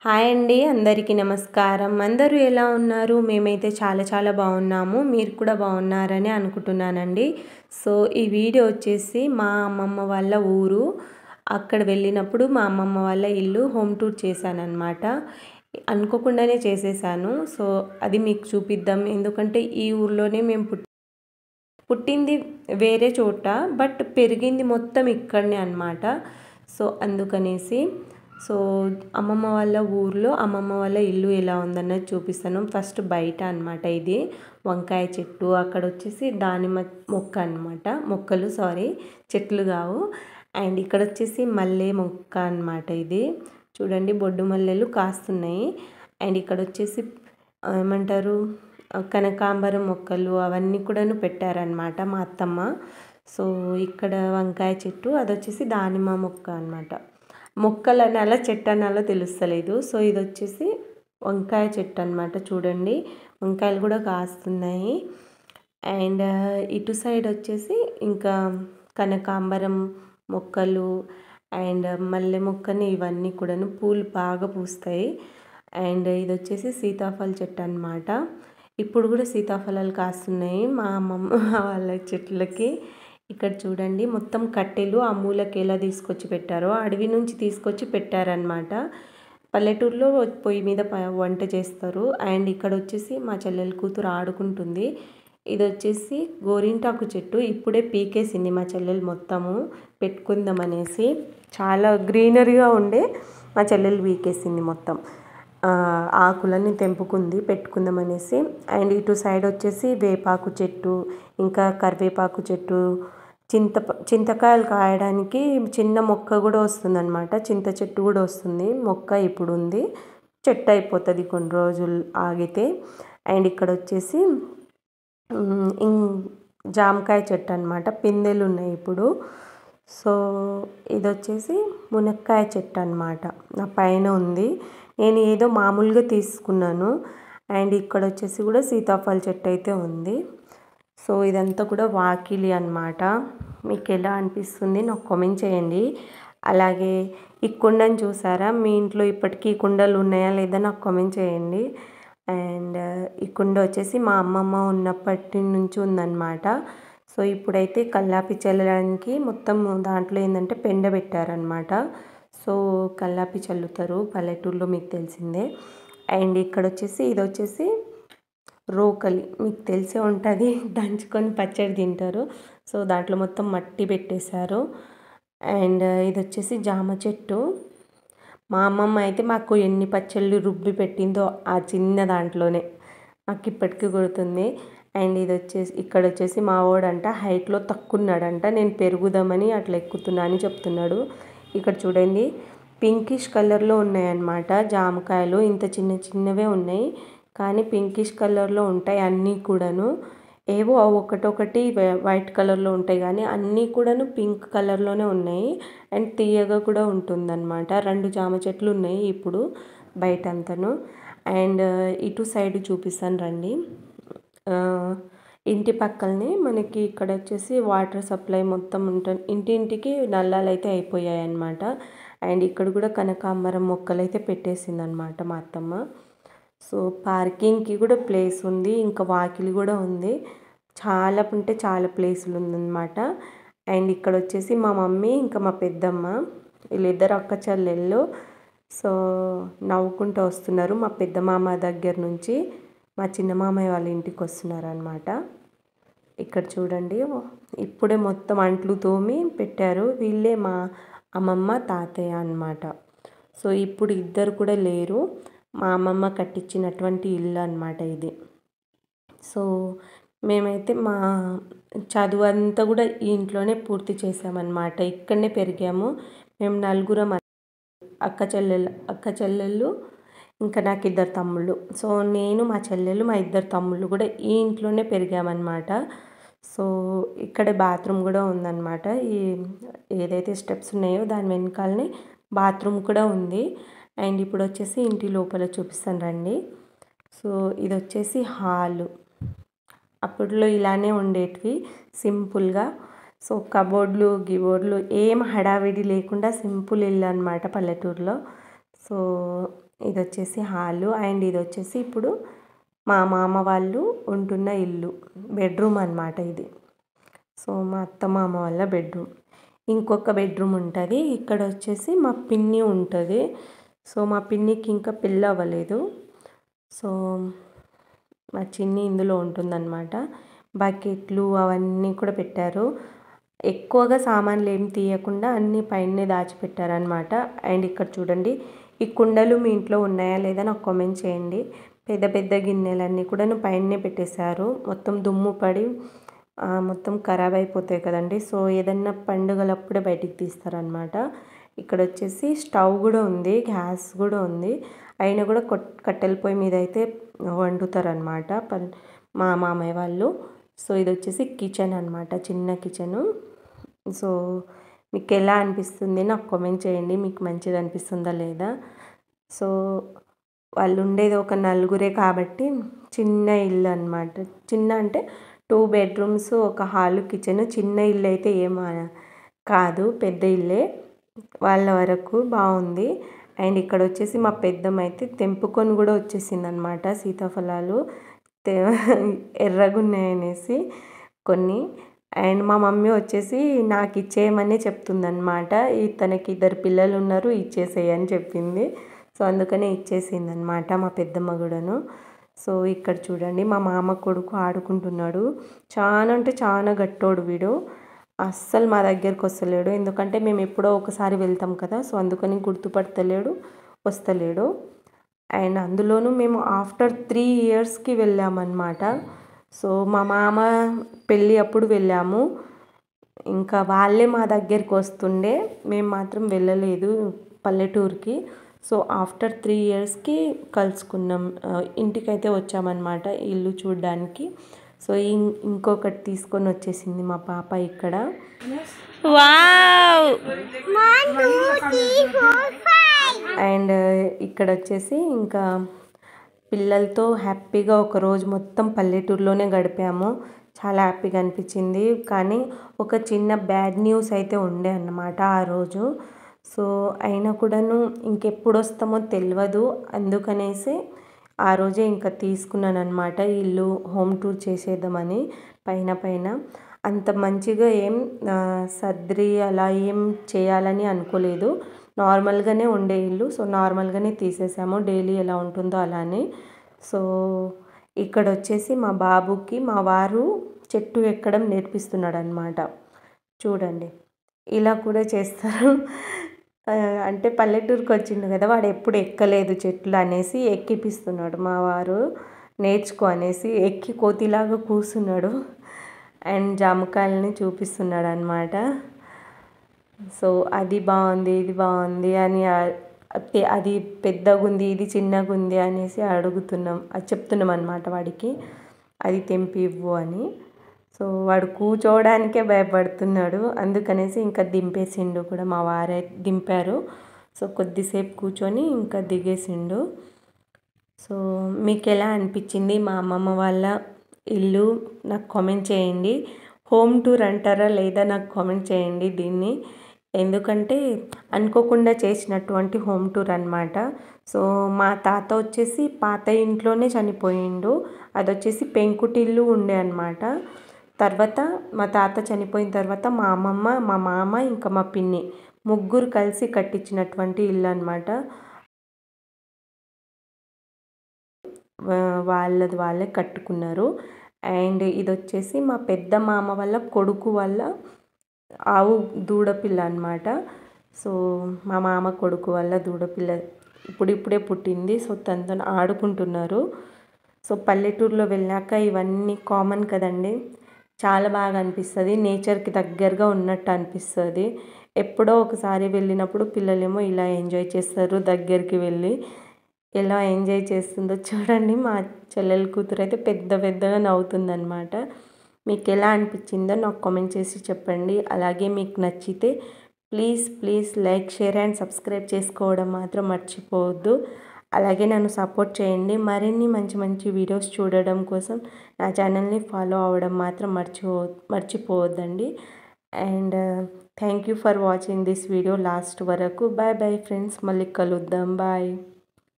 Hi అండి, అందరికీ నమస్కారం. అందరూ ఎలా ఉన్నారు? మేమైతే చాలా చాలా బాగున్నాము. మీరు కూడా బాగున్నారని అనుకుంటున్నానండి. సో ఈ వీడియో వచ్చేసి మా అమ్మమ్మ వాళ్ళ ఊరు. అక్కడ వెళ్ళినప్పుడు మా అమ్మమ్మ వాళ్ళ ఇల్లు హోమ్ టూర్ చేశానన్నమాట. అనుకోకుండానే చేసేసాను. సో అది మీకు చూపిద్దాం. ఎందుకంటే ఈ ఊర్లోనే మేము పుట్టింది వేరే చోట, బట్ పెరిగింది మొత్తం ఇక్కడనే అన్నమాట. సో అందుకనేసి అమ్మమ్మ వాళ్ళ ఊర్లో అమ్మమ్మ వాళ్ళ ఇల్లు ఎలా ఉందన్నది చూపిస్తాను. ఫస్ట్ బయట అన్నమాట. ఇది వంకాయ చెట్టు, అక్కడ వచ్చేసి దానిమ్మ మొక్క అన్నమాట. మొక్కలు చెట్లు కావు. అండ్ ఇక్కడ వచ్చేసి మల్లె మొక్క అన్నమాట. ఇది చూడండి, బొడ్డు మల్లెలు కాస్తున్నాయి. అండ్ ఇక్కడ వచ్చేసి ఏమంటారు, కనకాంబరం మొక్కలు అవన్నీ కూడాను పెట్టారనమాట మా అత్తమ్మ. సో ఇక్కడ వంకాయ చెట్టు, అది వచ్చేసి దానిమ్మ మొక్క అన్నమాట. మొక్కలు అనాలో చెట్టు అనాలో తెలుస్తలేదు. సో ఇది వచ్చేసి వంకాయ చెట్టు అన్నమాట. చూడండి, వంకాయలు కూడా కాస్తున్నాయి. అండ్ ఇటు సైడ్ వచ్చేసి ఇంకా కనకాంబరం మొక్కలు అండ్ మల్లె మొక్కని, ఇవన్నీ కూడాను పూలు బాగా పూస్తాయి. అండ్ ఇది వచ్చేసి సీతాఫల చెట్టు అన్నమాట. ఇప్పుడు కూడా సీతాఫలాలు కాస్తున్నాయి మా అమ్మమ్మ వాళ్ళ చెట్లకి. ఇక్కడ చూడండి, మొత్తం కట్టెలు ఆ మూలకి ఎలా తీసుకొచ్చి పెట్టారో, అడవి నుంచి తీసుకొచ్చి పెట్టారనమాట. పల్లెటూరులో పొయ్యి మీద వంట చేస్తారు. అండ్ ఇక్కడ వచ్చేసి మా చెల్లెల కూతురు ఆడుకుంటుంది. ఇది వచ్చేసి గోరింటాకు చెట్టు. ఇప్పుడే పీకేసింది మా చెల్లెలు మొత్తము పెట్టుకుందామనేసి. చాలా గ్రీనరీగా ఉండే మా చెల్లెలు పీకేసింది మొత్తం. ఆకులన్నీ తెంపుకుంది పెట్టుకుందామనేసి. అండ్ ఇటు సైడ్ వచ్చేసి వేపాకు చెట్టు, ఇంకా కరివేపాకు చెట్టు, చింతకాయలు కాయడానికి చిన్న మొక్క కూడా వస్తుందన్నమాట. చింత చెట్టు కూడా వస్తుంది. మొక్క ఇప్పుడు ఉంది, చెట్టు అయిపోతుంది కొన్ని రోజులు ఆగితే. అండ్ ఇక్కడ వచ్చేసి జామకాయ చెట్టు అన్నమాట. పిందెలు ఉన్నాయి ఇప్పుడు. సో ఇది వచ్చేసి మునక్కాయ చెట్టు అన్నమాట. నా పైన ఉంది, నేను ఏదో మామూలుగా తీసుకున్నాను. అండ్ ఇక్కడ వచ్చేసి కూడా సీతాఫల చెట్టు అయితే ఉంది. సో ఇదంతా కూడా వాకిలి అన్నమాట. మీకు ఎలా అనిపిస్తుంది నాకు కామెంట్ చేయండి. అలాగే ఈ కుండను చూసారా? మీ ఇంట్లో ఇప్పటికీ కుండలు ఉన్నాయా లేదా నాకు కామెంట్ చేయండి. అండ్ ఈ కుండ వచ్చేసి మా అమ్మమ్మ ఉన్నప్పటి నుంచి ఉందన్నమాట. సో ఇప్పుడైతే కల్లాపి చల్లడానికి మొత్తం దాంట్లో ఏంటంటే పెండ పెట్టారనమాట. సో కల్లాపి చల్లుతారు పల్లెటూరులో, మీకు తెలిసిందే. అండ్ ఇక్కడ వచ్చేసి ఇది వచ్చేసి రోకలి, మీకు తెలిసే ఉంటుంది, దంచుకొని పచ్చడి తింటారు. సో దాంట్లో మొత్తం మట్టి పెట్టేశారు. అండ్ ఇది వచ్చేసి జామ చెట్టు. మా అమ్మమ్మ అయితే మాకు ఎన్ని పచ్చళ్ళు రుబ్బి పెట్టిందో ఆ చిన్న దాంట్లోనే, నాకు ఇప్పటికీ గుర్తుంది. అండ్ ఇది వచ్చేసి ఇక్కడ వచ్చేసి మా వాడంట హైట్లో తక్కువ ఉన్నాడంట, నేను పెరుగుదామని అట్లా ఎక్కుతున్నా అని చెప్తున్నాడు. ఇక్కడ చూడండి, పింకిష్ కలర్లో ఉన్నాయన్నమాట జామకాయలు. ఇంత చిన్న చిన్నవే ఉన్నాయి, కానీ పింకిష్ కలర్లో ఉంటాయి అన్నీ కూడాను. ఏవో ఒకటొకటి వైట్ కలర్లో ఉంటాయి, కానీ అన్నీ కూడాను పింక్ కలర్లోనే ఉన్నాయి. అండ్ తీయగా కూడా ఉంటుందన్నమాట. 2 జామ చెట్లు ఉన్నాయి ఇప్పుడు బయట అంతను. అండ్ ఇటు సైడ్ చూపిస్తాను రండి. ఇంటి పక్కనే మనకి ఇక్కడ వచ్చేసి వాటర్ సప్లై మొత్తం ఉంటుంది. ఇంటింటికి నల్లాలు అయితే అయిపోయాయి అన్నమాట. అండ్ ఇక్కడ కూడా కనకాంబరం మొక్కలు అయితే పెట్టేసిందనమాట మా అత్తమ్మ. సో పార్కింగ్కి కూడా ప్లేస్ ఉంది, ఇంకా వాకిలి కూడా ఉంది. చాలా అంటే చాలా ప్లేసులు ఉందన్నమాట. అండ్ ఇక్కడ వచ్చేసి మా మమ్మీ ఇంకా మా పెద్దమ్మ, వీళ్ళిద్దరు అక్క చెల్లెళ్ళు. సో నవ్వుకుంటూ వస్తున్నారు మా పెద్ద మామ దగ్గర నుంచి మా చిన్న మామయ్య వాళ్ళ ఇంటికి వస్తున్నారు అనమాట. ఇక్కడ చూడండి, ఇప్పుడే మొత్తం అంట్లు తోమి పెట్టారు. వీళ్ళే మా అమ్మమ్మ తాతయ్య అన్నమాట. సో ఇప్పుడు ఇద్దరు కూడా లేరు. మా అమ్మమ్మ కట్టించినటువంటి ఇల్లు అన్నమాట ఇది. సో మేమైతే మా చదువు అంతా కూడా ఈ ఇంట్లోనే పూర్తి చేసామన్నమాట. ఇక్కడనే పెరిగాము మేము నలుగురం అక్క చెల్లెళ్ళు, ఇంకా నాకు 2 తమ్ముళ్ళు. సో నేను, మా చెల్లెలు, మా 2 తమ్ముళ్ళు కూడా ఈ ఇంట్లోనే పెరిగామన్నమాట. సో ఇక్కడ బాత్రూమ్ కూడా ఉందన్నమాట. ఈ ఏదైతే స్టెప్స్ ఉన్నాయో దాని వెనకాలనే బాత్రూమ్ కూడా ఉంది. అండ్ ఇప్పుడు వచ్చేసి ఇంటి లోపల చూపిస్తాను రండి. సో ఇది వచ్చేసి హాలు. అప్పట్లో ఇలానే ఉండేటివి సింపుల్గా. సో కబోర్డ్లు గిబోర్డ్లు ఏం హడావిడి లేకుండా సింపుల్ ఇల్లు అనమాట పల్లెటూరులో. సో ఇది వచ్చేసి హాలు అండ్ ఇది వచ్చేసి ఇప్పుడు మా మామ వాళ్ళు ఉంటున్న ఇల్లు బెడ్రూమ్ అన్నమాట ఇది. సో మా అత్త మామ వాళ్ళ బెడ్రూమ్. ఇంకొక బెడ్రూమ్ ఉంటుంది. ఇక్కడ వచ్చేసి మా పిన్ని ఉంటుంది. సో మా పిన్నికి ఇంకా పెళ్ళి అవ్వలేదు. సో మా చిన్ని ఇందులో ఉంటుందన్నమాట. బకెట్లు అవన్నీ కూడా పెట్టారు. ఎక్కువగా సామాన్లు ఏం తీయకుండా అన్నీ పైనే దాచిపెట్టారనమాట. అండ్ ఇక్కడ చూడండి, ఈ కుండలు మీ ఇంట్లో ఉన్నాయా లేదా నాకు కామెంట్ చేయండి. పెద్ద పెద్ద గిన్నెలన్నీ కూడా పైనే పెట్టేశారు. మొత్తం దుమ్ము పడి మొత్తం ఖరాబ్ అయిపోతాయి కదండి. సో ఏదన్నా పండుగలప్పుడే బయటికి తీస్తారనమాట. ఇక్కడ వచ్చేసి స్టవ్ కూడా ఉంది, గ్యాస్ కూడా ఉంది. అయినా కూడా కట్టెల పొయ్యి మీద అయితే వండుతారనమాట మా మామయ్య వాళ్ళు. సో ఇది వచ్చేసి కిచెన్ అనమాట, చిన్న కిచెను. సో మీకు ఎలా అనిపిస్తుంది నాకు కామెంట్ చేయండి, మీకు మంచిది అనిపిస్తుందా లేదా. సో వాళ్ళు ఉండేది ఒక నలుగురే కాబట్టి చిన్న ఇల్లు అనమాట. చిన్న అంటే 2 బెడ్రూమ్స్, ఒక హాలు, కిచెన్. చిన్న ఇల్లు అయితే ఏమో కాదు, పెద్ద ఇల్లే. వాళ్ళ వరకు బాగుంది. అండ్ ఇక్కడ వచ్చేసి మా పెద్దమ్మ అయితే తెంపుకొని కూడా వచ్చేసింది అనమాట. సీతాఫలాలు ఎర్రగున్నాయనేసి కొన్ని. అండ్ మా మమ్మీ వచ్చేసి నాకు ఇచ్చేయమని చెప్తుందనమాట. తనకి 2 పిల్లలు ఉన్నారు, ఇచ్చేసేయని చెప్పింది. సో అందుకనే ఇచ్చేసింది అనమాట మా పెద్దమ్మ కూడాను. సో ఇక్కడ చూడండి, మా మామ కొడుకు ఆడుకుంటున్నాడు. చాలా అంటే చాలా గట్టోడు వీడు. అస్సలు మా దగ్గరికి వస్తలేడు, ఎందుకంటే మేము ఎప్పుడో ఒకసారి వెళ్తాం కదా. సో అందుకని గుర్తుపడతలేడు, వస్తలేడు. అండ్ అందులోనూ మేము ఆఫ్టర్ 3 ఇయర్స్కి వెళ్ళామన్నమాట. సో మా మామ పెళ్ళి అప్పుడు వెళ్ళాము. ఇంకా వాళ్ళే మా దగ్గరికి వస్తుండే, మేము మాత్రం వెళ్ళలేదు పల్లెటూరుకి. సో ఆఫ్టర్ 3 ఇయర్స్కి కలుసుకున్నాం, ఇంటికైతే వచ్చామన్నమాట ఇల్లు చూడడానికి. సో ఇంకొకటి తీసుకొని వచ్చేసింది మా పాప ఇక్కడ. వావ్! అండ్ ఇక్కడ వచ్చేసి ఇంకా పిల్లలతో హ్యాపీగా ఒక రోజు మొత్తం పల్లెటూరులోనే గడిపాము. చాలా హ్యాపీగా అనిపించింది. కానీ ఒక చిన్న బ్యాడ్ న్యూస్ అయితే ఉండే అన్నమాట ఆ రోజు. సో అయినా కూడాను ఇంకెప్పుడు వస్తామో తెలియదు, అందుకనేసి ఆ రోజే ఇంకా తీసుకున్నాను అనమాట ఇల్లు హోమ్ టూర్ చేసేద్దామని. పైన అంత మంచిగా ఏం సర్ది అలా ఏం చేయాలని అనుకోలేదు. నార్మల్గానే ఉండే ఇల్లు. సో నార్మల్గానే తీసేసాము, డైలీ ఎలా ఉంటుందో అలానే. సో ఇక్కడ వచ్చేసి మా బాబుకి మా వారు చెట్టు ఎక్కడం నేర్పిస్తున్నాడు అనమాట. చూడండి, ఇలా కూడా చేస్తారు. అంటే పల్లెటూరుకి వచ్చిండు కదా, వాడు ఎప్పుడు ఎక్కలేదు చెట్లు అనేసి ఎక్కిపిస్తున్నాడు మా వారు. నేర్చుకో అనేసి ఎక్కి కోతిలాగా కూర్చున్నాడు. అండ్ జామకాయలని చూపిస్తున్నాడు అనమాట. సో అది బాగుంది, ఇది బాగుంది అని, అది పెద్దగా ఉంది, ఇది చిన్నగా ఉంది అనేసి అడుగుతున్నాం, అది చెప్తున్నాం అనమాట వాడికి, అది తెంపి ఇవ్వు అని. సో వాడు కూర్చోవడానికే భయపడుతున్నాడు, అందుకనేసి ఇంకా దింపేసిండు కూడా, మా వారే దింపారు. సో కొద్దిసేపు కూర్చొని ఇంకా దిగేసిండు. సో మీకు ఎలా అనిపించింది మా అమ్మమ్మ వాళ్ళ ఇల్లు నాకు కామెంట్ చేయండి. హోమ్ టూర్ అంటారా లేదా నాకు కామెంట్ చేయండి దీన్ని, ఎందుకంటే అనుకోకుండా చేసినటువంటి హోమ్ టూర్ అనమాట. సో మా తాత వచ్చేసి పాత ఇంట్లోనే చనిపోయిండు. అది వచ్చేసి పెంకుటిల్లు ఉండే అనమాట. తర్వాత మా తాత చనిపోయిన తర్వాత మా అమ్మమ్మ, మా మామ, ఇంకా మా పిన్ని ముగ్గురు కలిసి కట్టించినటువంటి ఇల్లు అనమాట. వాళ్ళే కట్టుకున్నారు. అండ్ ఇది వచ్చేసి మా పెద్ద మామ వాళ్ళ కొడుకు వాళ్ళ ఆవు దూడపిల్ల అనమాట. సో మా మామ కొడుకు వాళ్ళ దూడపిల్ల ఇప్పుడిప్పుడే పుట్టింది. సో తనతో ఆడుకుంటున్నారు. సో పల్లెటూరులో వెళ్ళాక ఇవన్నీ కామన్ కదండి, చాలా బాగా అనిపిస్తుంది. నేచర్కి దగ్గరగా ఉన్నట్టు అనిపిస్తుంది. ఎప్పుడో ఒకసారి వెళ్ళినప్పుడు పిల్లలేమో ఇలా ఎంజాయ్ చేస్తారు. దగ్గరికి వెళ్ళి ఎలా ఎంజాయ్ చేస్తుందో చూడండి. మా చెల్లెల కూతురు అయితే పెద్దగా నవ్వుతుందన్నమాట. మీకు ఎలా అనిపించిందో నాకు కామెంట్ చేసి చెప్పండి. అలాగే మీకు నచ్చితే please like, share and subscribe చేసుకోవడం మాత్రం మర్చిపోవద్దు. అలాగే నన్ను సపోర్ట్ చేయండి. మరిన్ని మంచి వీడియోస్ చూడడం కోసం నా ఛానల్ని ఫాలో అవ్వడం మాత్రం మర్చిపోవద్దండి. And thank you for watching this video last వరకు. బాయ్ ఫ్రెండ్స్, మళ్ళీ కలుద్దాం. బాయ్.